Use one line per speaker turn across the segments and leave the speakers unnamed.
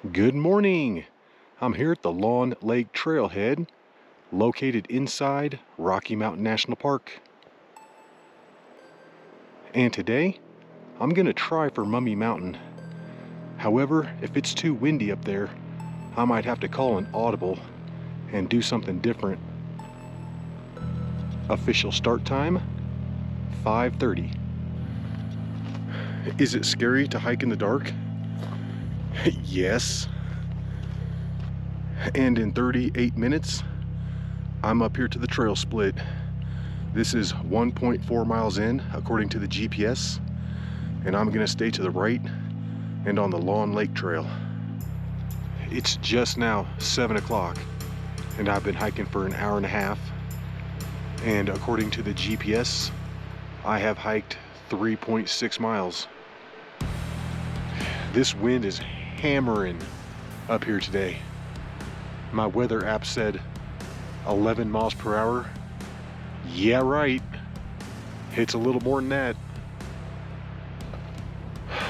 Good morning! I'm here at the Lawn Lake Trailhead, located inside Rocky Mountain National Park. And today, I'm gonna try for Mummy Mountain. However, if it's too windy up there, I might have to call an audible and do something different. Official start time, 5:30. Is it scary to hike in the dark? Yes. And in 38 minutes, I'm up here to the trail split. This is 1.4 miles in, according to the GPS, and I'm gonna stay to the right and on the Lawn Lake Trail. It's just now 7 o'clock, and I've been hiking for an hour and a half, and according to the GPS, I have hiked 3.6 miles. This wind is hammering up here today. My weather app said 11 miles per hour. Yeah, right. It's a little more than that.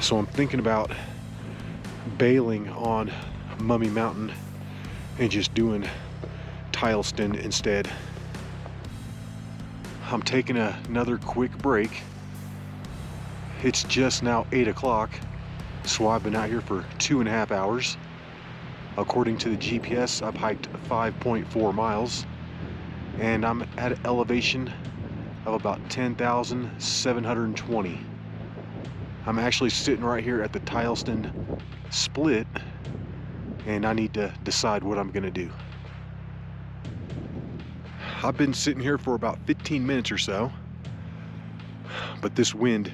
So I'm thinking about bailing on Mummy Mountain and just doing Tileston instead. I'm taking another quick break. It's just now 8 o'clock. So I've been out here for 2.5 hours. According to the GPS, I've hiked 5.4 miles, and I'm at an elevation of about 10,720. I'm actually sitting right here at the Tileston split, and I need to decide what I'm gonna do. I've been sitting here for about 15 minutes or so, but this wind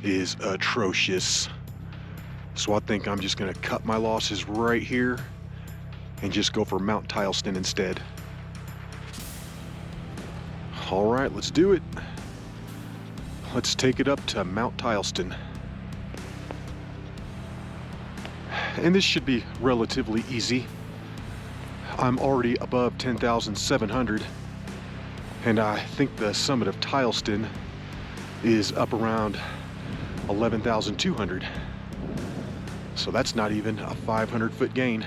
is atrocious. So I think I'm just gonna cut my losses right here and just go for Mount Tileston instead. All right, let's do it. Let's take it up to Mount Tileston. And this should be relatively easy. I'm already above 10,700, and I think the summit of Tileston is up around 11,200. So that's not even a 500-foot gain.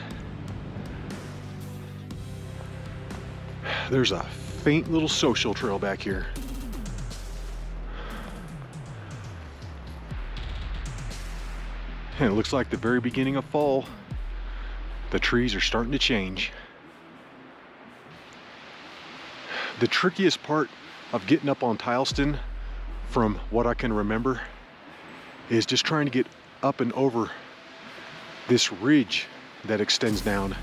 There's a faint little social trail back here. And it looks like the very beginning of fall. The trees are starting to change. The trickiest part of getting up on Tileston, from what I can remember, is just trying to get up and over this ridge that extends down.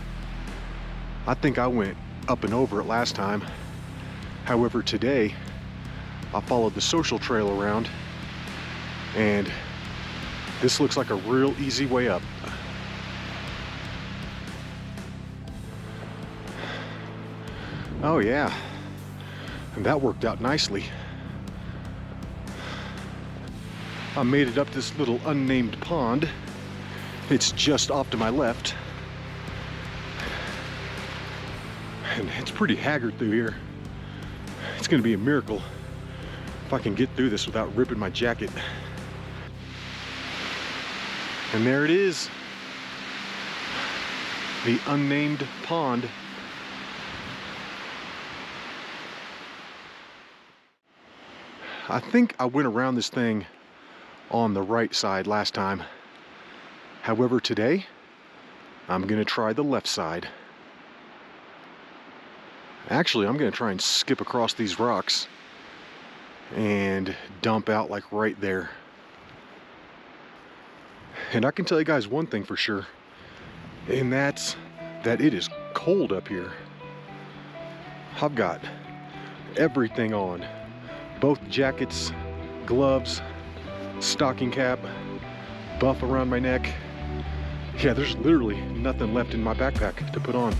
I think I went up and over it last time. However, today I followed the social trail around, and this looks like a real easy way up. Oh yeah, and that worked out nicely. I made it up this little unnamed pond. It's just off to my left. And it's pretty haggard through here. It's gonna be a miracle if I can get through this without ripping my jacket. And there it is. The unnamed pond. I think I went around this thing on the right side last time. However, today, I'm gonna try the left side. Actually, I'm gonna try and skip across these rocks and dump out like right there. And I can tell you guys one thing for sure, and that's that it is cold up here. I've got everything on. Both jackets, gloves, stocking cap, buff around my neck. Yeah, there's literally nothing left in my backpack to put on.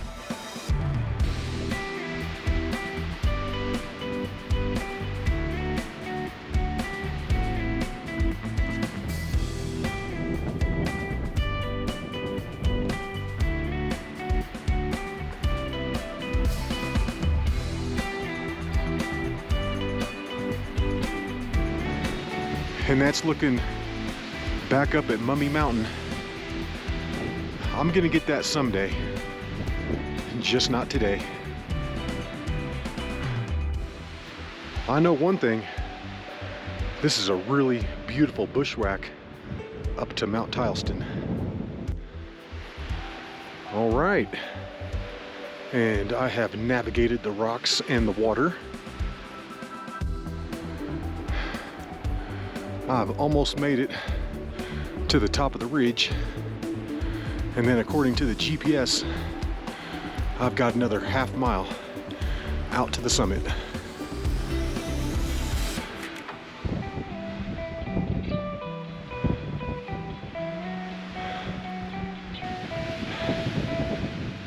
And that's looking back up at Mummy Mountain. I'm gonna get that someday, just not today. I know one thing, this is a really beautiful bushwhack up to Mount Tileston. All right, and I have navigated the rocks and the water. I've almost made it to the top of the ridge, and then according to the GPS, I've got another half mile out to the summit.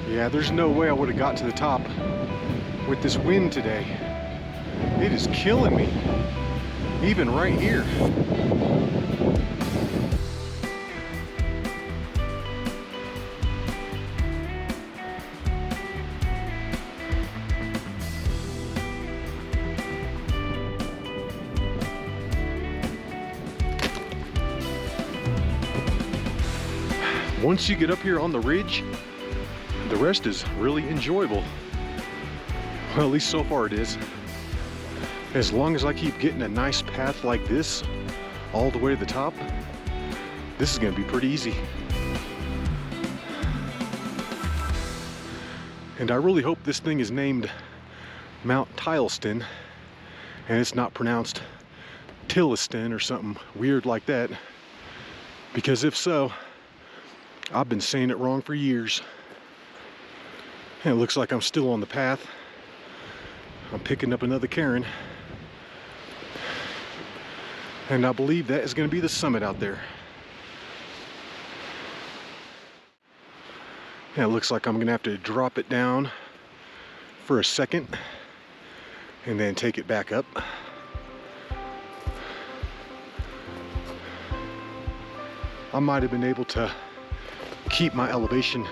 Yeah, there's no way I would have got to the top with this wind today. It is killing me, even right here. Once you get up here on the ridge, the rest is really enjoyable. Well, at least so far it is. As long as I keep getting a nice path like this all the way to the top, this is going to be pretty easy. And I really hope this thing is named Mount Tileston and it's not pronounced Tileston or something weird like that, because if so, I've been saying it wrong for years. And it looks like I'm still on the path. I'm picking up another cairn. And I believe that is going to be the summit out there. And it looks like I'm going to have to drop it down for a second and then take it back up. I might have been able to keep my elevation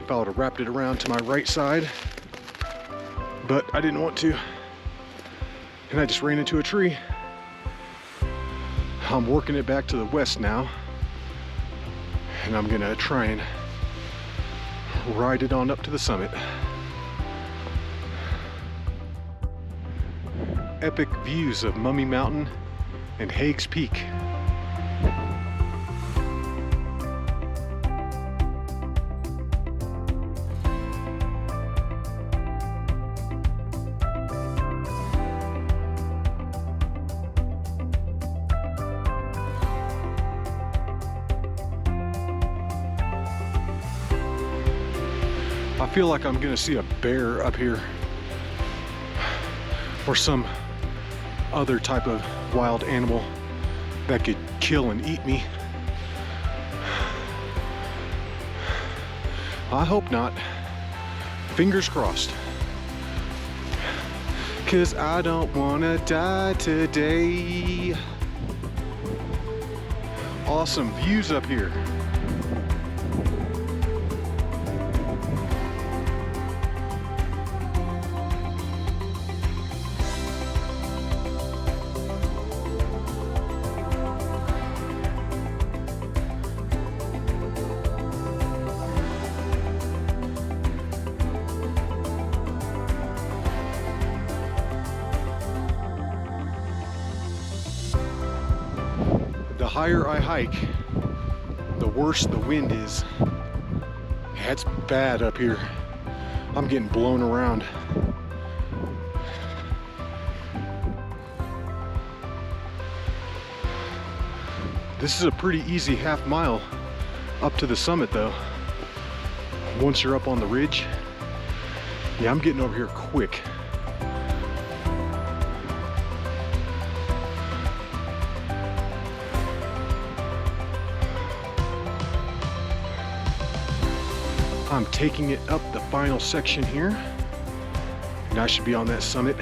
if I would have wrapped it around to my right side, but I didn't want to, and I just ran into a tree. I'm working it back to the west now, and I'm gonna try and ride it on up to the summit. Epic views of Mummy Mountain and Hagues Peak. I feel like I'm gonna see a bear up here or some other type of wild animal that could kill and eat me. I hope not. Fingers crossed. 'Cause I don't wanna die today. Awesome views up here. The higher I hike, the worse the wind is. Yeah, it's bad up here. I'm getting blown around. This is a pretty easy half mile up to the summit though. Once you're up on the ridge, yeah, I'm getting over here quick. I'm taking it up the final section here, and I should be on that summit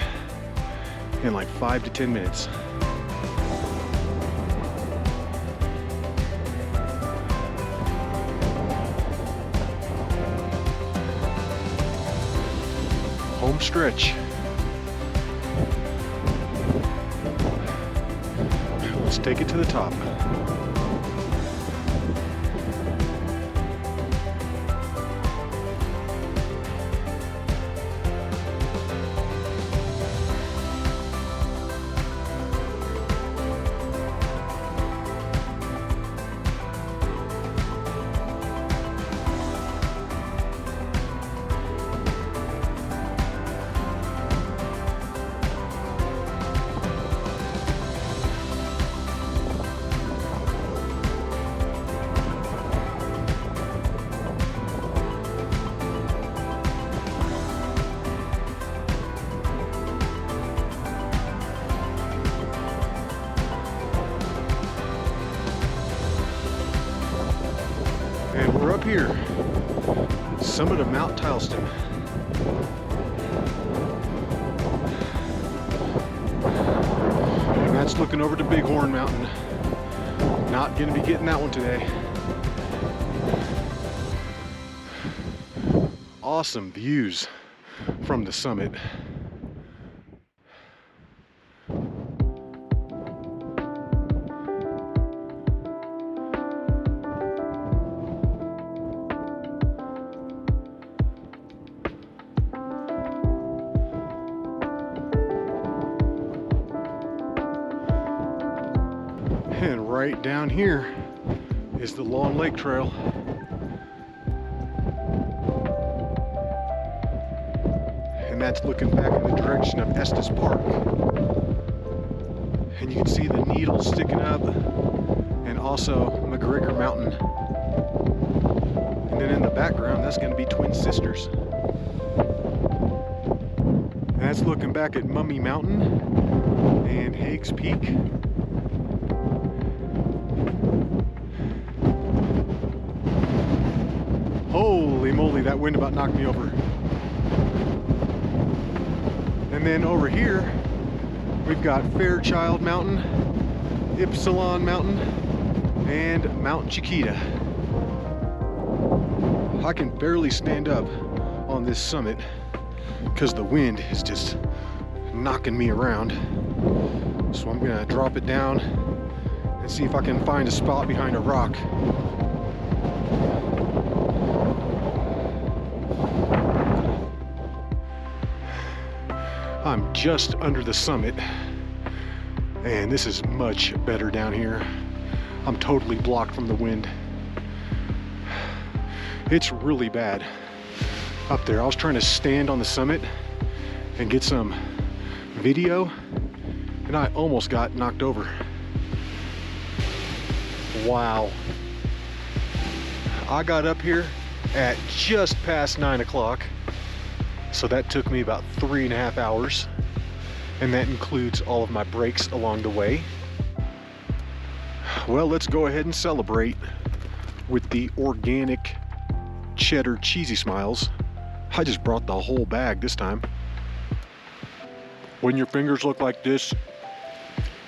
in like 5 to 10 minutes. Home stretch. Let's take it to the top. And we're up here, summit of Mount Tileston. And that's looking over to Bighorn Mountain. Not gonna be getting that one today. Awesome views from the summit. And right down here is the Long Lake Trail. And that's looking back in the direction of Estes Park. And you can see the needles sticking up, and also McGregor Mountain. And then in the background, that's going to be Twin Sisters. And that's looking back at Mummy Mountain and Hagues Peak. Holy moly, that wind about knocked me over. And then over here, we've got Fairchild Mountain, Ypsilon Mountain, and Mount Chiquita. I can barely stand up on this summit because the wind is just knocking me around. So I'm gonna drop it down and see if I can find a spot behind a rock. I'm just under the summit, and this is much better down here. I'm totally blocked from the wind. It's really bad up there. I was trying to stand on the summit and get some video, and I almost got knocked over. Wow. I got up here at just past 9 o'clock. So that took me about 3.5 hours, and that includes all of my breaks along the way. Well, let's go ahead and celebrate with the organic cheddar cheesy smiles. I just brought the whole bag this time. When your fingers look like this,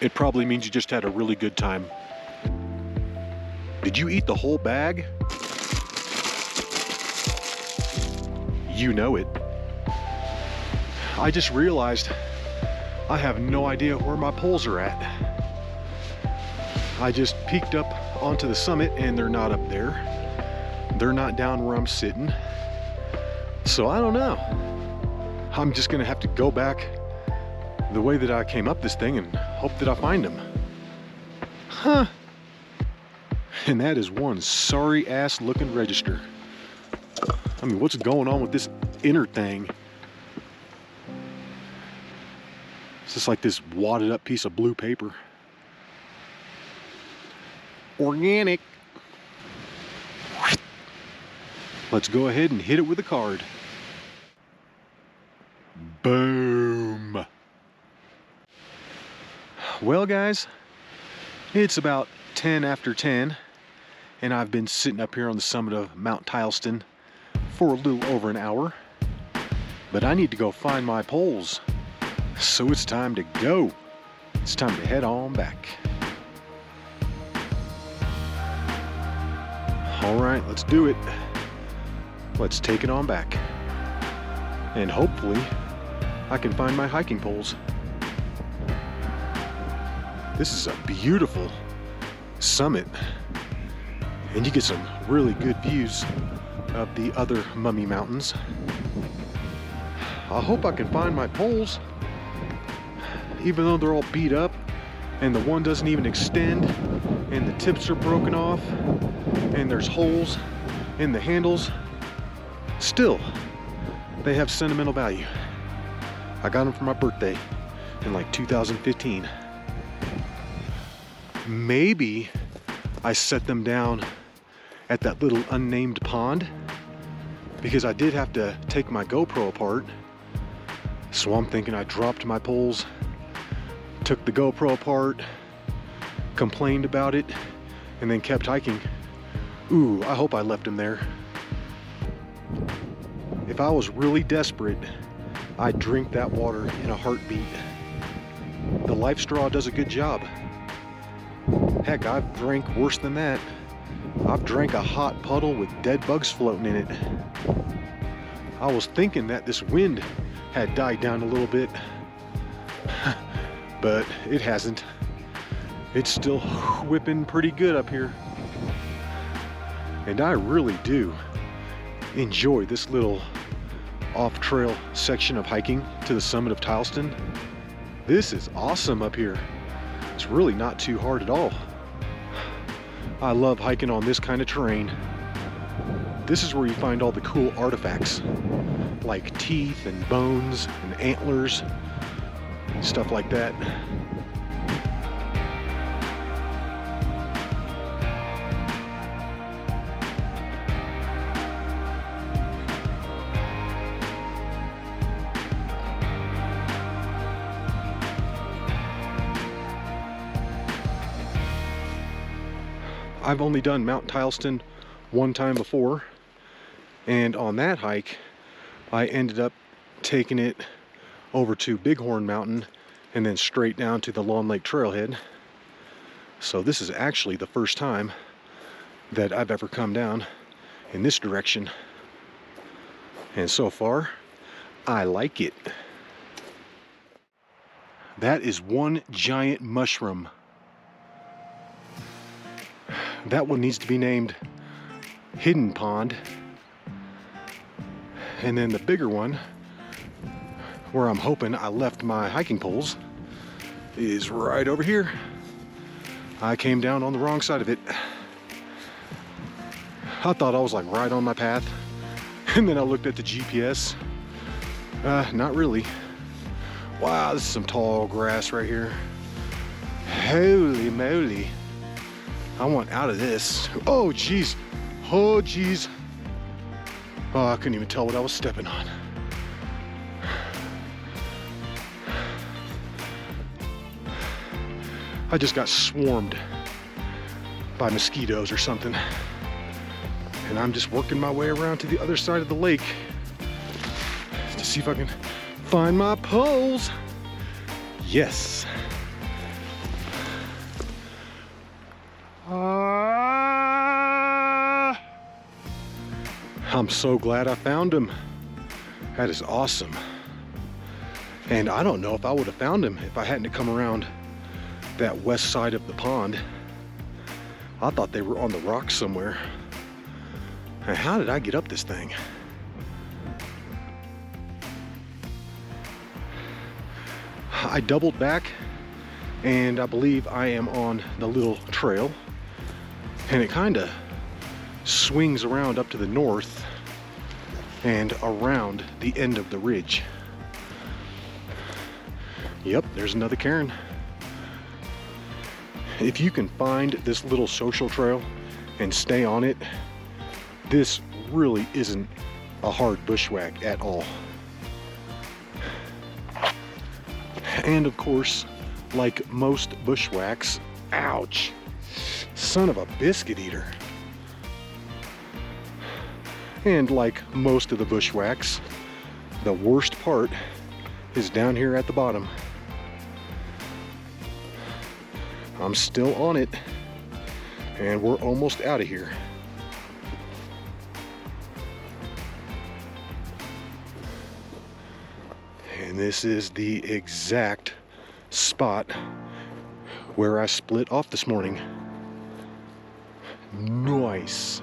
it probably means you just had a really good time. Did you eat the whole bag? You know it. I just realized I have no idea where my poles are at. I just peeked up onto the summit and they're not up there. They're not down where I'm sitting. So I don't know. I'm just gonna have to go back the way that I came up this thing and hope that I find them. Huh. And that is one sorry ass looking register. I mean, what's going on with this inner thing? It's just like this wadded up piece of blue paper. Organic. Let's go ahead and hit it with a card. Boom. Well, guys, it's about 10 after 10, and I've been sitting up here on the summit of Mount Tileston for a little over an hour, but I need to go find my poles. So it's time to go. It's time to head on back. All right, let's do it. Let's take it on back. And hopefully I can find my hiking poles. This is a beautiful summit, and you get some really good views of the other Mummy Mountains. I hope I can find my poles, even though they're all beat up and the one doesn't even extend and the tips are broken off and there's holes in the handles. Still, they have sentimental value. I got them for my birthday in like 2015. Maybe I set them down at that little unnamed pond because I did have to take my GoPro apart. So I'm thinking I dropped my poles, took the GoPro apart, complained about it, and then kept hiking Ooh, I hope I left him there. If I was really desperate, I'd drink that water in a heartbeat. The life straw does a good job. Heck, I've drank worse than that. I've drank a hot puddle with dead bugs floating in it. I was thinking that this wind had died down a little bit, but it hasn't. It's still whipping pretty good up here. And I really do enjoy this little off-trail section of hiking to the summit of Tileston. This is awesome up here. It's really not too hard at all. I love hiking on this kind of terrain. This is where you find all the cool artifacts, like teeth and bones and antlers, stuff like that. I've only done Mount Tileston one time before, and on that hike I ended up taking it over to Bighorn Mountain and then straight down to the Long Lake Trailhead. So this is actually the first time that I've ever come down in this direction, and so far I like it. That is one giant mushroom. That one needs to be named Hidden Pond. And then the bigger one, where I'm hoping I left my hiking poles, is right over here. I came down on the wrong side of it. I thought I was like right on my path, and then I looked at the GPS. Not really. Wow, this is some tall grass right here. Holy moly. I want out of this. Oh, geez. Oh, geez. Oh, I couldn't even tell what I was stepping on. I just got swarmed by mosquitoes or something. And I'm just working my way around to the other side of the lake to see if I can find my poles. Yes. I'm so glad I found him. That is awesome. And I don't know if I would have found him if I hadn't come around that west side of the pond. I thought they were on the rocks somewhere. And how did I get up this thing? I doubled back, and I believe I am on the little trail, and it kind of swings around up to the north and around the end of the ridge. Yep, there's another cairn. If you can find this little social trail and stay on it, this really isn't a hard bushwhack at all. And of course, like most bushwhacks, ouch, son of a biscuit eater. And like most of the bushwhacks, the worst part is down here at the bottom. I'm still on it, and we're almost out of here. And this is the exact spot where I split off this morning. Nice.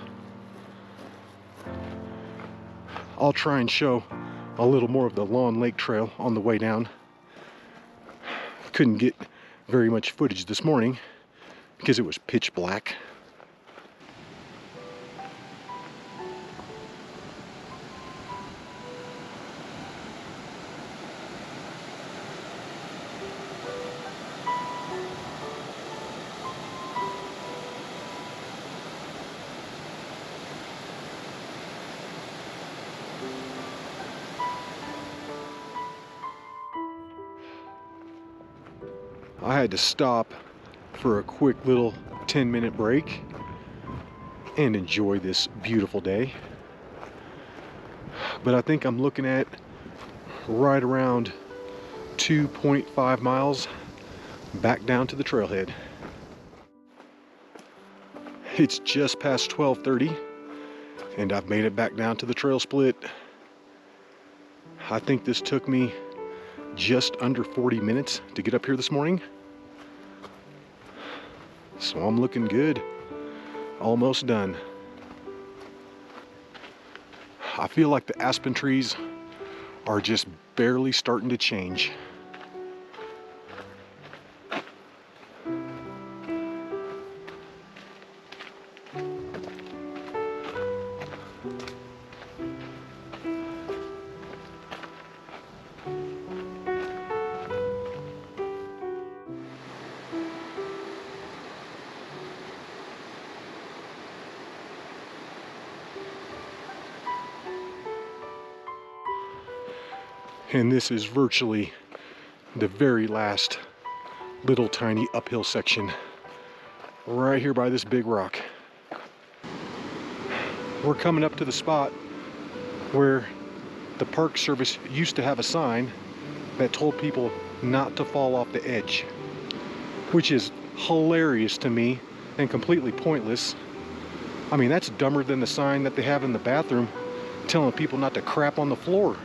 I'll try and show a little more of the Long Lake Trail on the way down. Couldn't get very much footage this morning because it was pitch black. I had to stop for a quick little 10-minute break and enjoy this beautiful day. But I think I'm looking at right around 2.5 miles back down to the trailhead. It's just past 12:30 and I've made it back down to the trail split. I think this took me just under 40 minutes to get up here this morning. So I'm looking good. Almost done. I feel like the aspen trees are just barely starting to change. And this is virtually the very last little tiny uphill section right here by this big rock. We're coming up to the spot where the Park Service used to have a sign that told people not to fall off the edge, which is hilarious to me and completely pointless. I mean, that's dumber than the sign that they have in the bathroom telling people not to crap on the floor.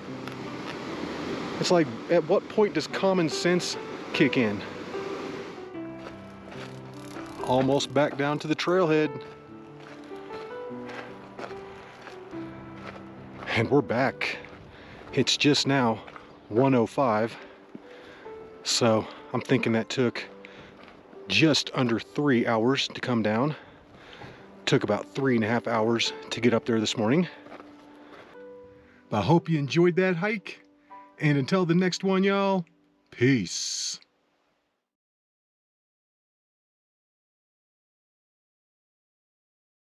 It's like, at what point does common sense kick in? Almost back down to the trailhead. And we're back. It's just now 1:05. So I'm thinking that took just under 3 hours to come down. Took about 3.5 hours to get up there this morning. I hope you enjoyed that hike. And until the next one, y'all, peace.